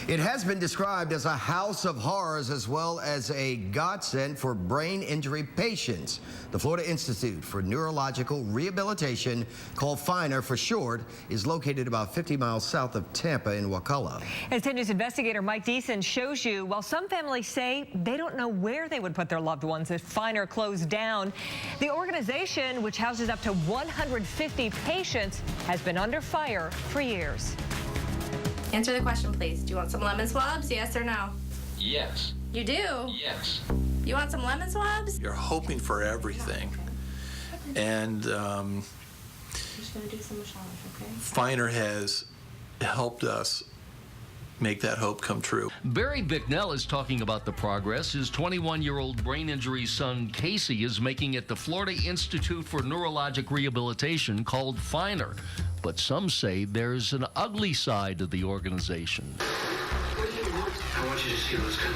It has been described as a house of horrors as well as a godsend for brain injury patients. The Florida Institute for Neurological Rehabilitation, called FINR for short, is located about 50 miles south of Tampa in Wakulla. As 10 News investigator Mike Deason shows you, while some families say they don't know where they would put their loved ones if FINR closed down, the organization, which houses up to 150 patients, has been under fire for years. Answer the question, please. Do you want some lemon swabs? Yes or no? Yes. You do? Yes. You want some lemon swabs? You're hoping for everything. And Just gonna do some massage, okay? FINR has helped us make that hope come true. Barry Bicknell is talking about the progress his 21-year-old brain injury son Casey is making at the Florida Institute for Neurologic Rehabilitation, called FINR. But some say there's an ugly side to the organization. I want you to see what's coming.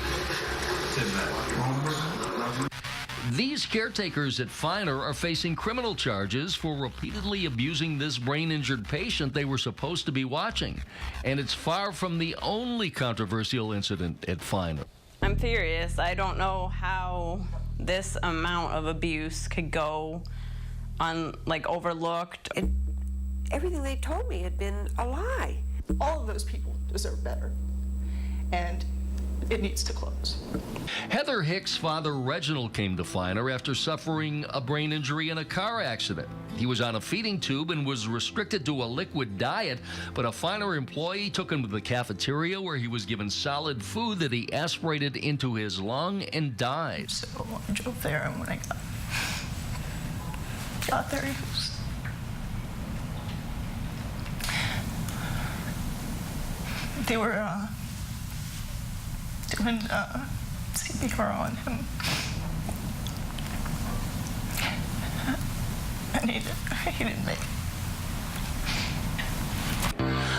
These caretakers at FINR are facing criminal charges for repeatedly abusing this brain-injured patient they were supposed to be watching. And it's far from the only controversial incident at FINR. I'm furious. I don't know how this amount of abuse could go overlooked. Everything they told me had been a lie. All of those people deserve better, and it needs to close. Heather Hicks' father Reginald came to FINR after suffering a brain injury in a car accident. He was on a feeding tube and was restricted to a liquid diet, but a FINR employee took him to the cafeteria where he was given solid food that he aspirated into his lung and died. So I drove there, and when I got there, he was they were doing CPR on him, and he didn't make it.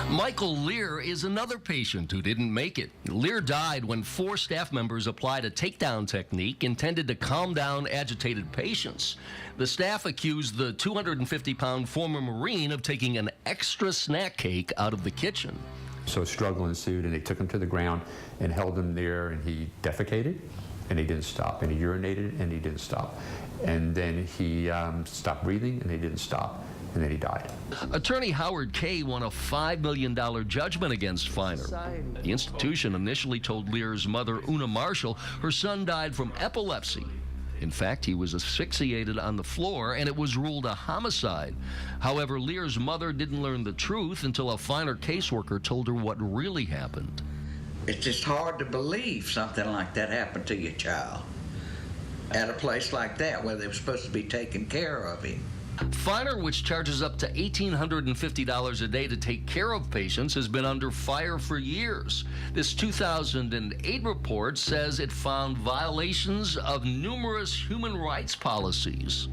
Michael Lear is another patient who didn't make it. Lear died when 4 staff members applied a takedown technique intended to calm down agitated patients. The staff accused the 250-pound former Marine of taking an extra snack cake out of the kitchen. So a struggle ensued, and they took him to the ground and held him there, and he defecated, and he didn't stop, and he urinated, and he didn't stop. And then he stopped breathing, and he didn't stop, and then he died. Attorney Howard Kay won a $5 million judgment against FINR. The institution initially told Lear's mother, Una Marshall, her son died from epilepsy. In fact, he was asphyxiated on the floor, and it was ruled a homicide. However, Lear's mother didn't learn the truth until a FINR caseworker told her what really happened. It's just hard to believe something like that happened to your child at a place like that where they were supposed to be taking care of him. FINR, which charges up to $1,850 a day to take care of patients, has been under fire for years. This 2008 report says it found violations of numerous human rights policies.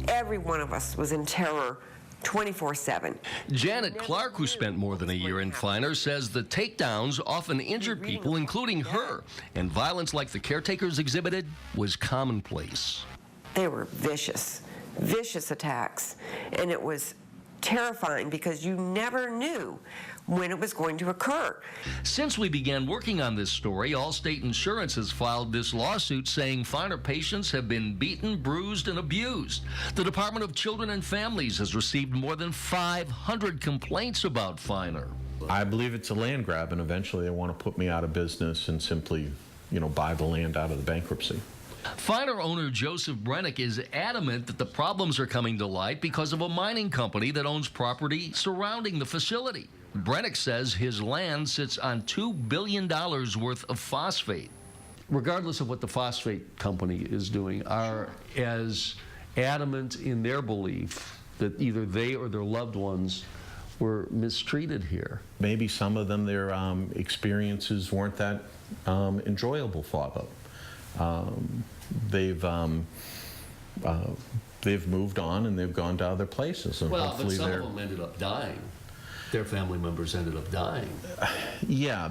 Every one of us was in terror 24/7. Janet Clark, who spent more than a year in FINR, says the takedowns often injured people, including her, and violence like the caretakers exhibited was commonplace. They were vicious attacks, and it was terrifying because you never knew when it was going to occur. Since we began working on this story, Allstate Insurance has filed this lawsuit saying FINR patients have been beaten, bruised, and abused. The Department of Children and Families has received more than 500 complaints about FINR. I believe it's a land grab, and eventually they want to put me out of business and simply, buy the land out of the bankruptcy. FINR owner Joseph Brennick is adamant that the problems are coming to light because of a mining company that owns property surrounding the facility. Brennick says his land sits on $2 billion worth of phosphate. Regardless of what the phosphate company is doing, are as adamant in their belief that either they or their loved ones were mistreated here. Maybe some of them, their experiences weren't that enjoyable for them. They've moved on and they've gone to other places, and well, hopefully but some of them ended up dying. Their family members ended up dying. Yeah,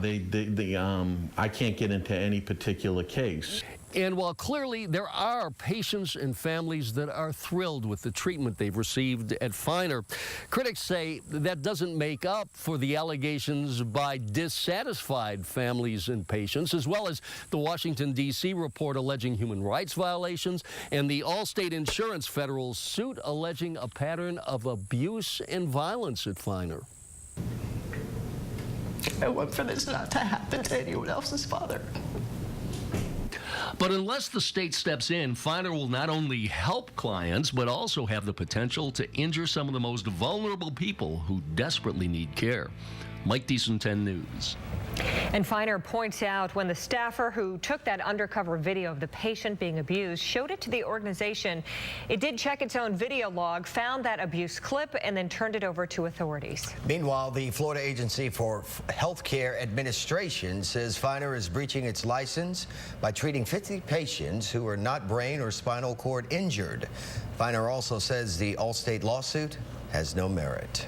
I can't get into any particular case. And while clearly there are patients and families that are thrilled with the treatment they've received at FINR, critics say that doesn't make up for the allegations by dissatisfied families and patients, as well as the Washington, D.C. report alleging human rights violations and the Allstate Insurance federal suit alleging a pattern of abuse and violence at FINR. I want for this not to happen to anyone else's father. But unless the state steps in, FINR will not only help clients, but also have the potential to injure some of the most vulnerable people who desperately need care. Mike Deason, 10 News. And FINR points out when the staffer who took that undercover video of the patient being abused showed it to the organization, it did check its own video log, found that abuse clip, and then turned it over to authorities. Meanwhile, the Florida Agency for Healthcare Administration says FINR is breaching its license by treating 50 patients who are not brain or spinal cord injured. FINR also says the Allstate lawsuit has no merit.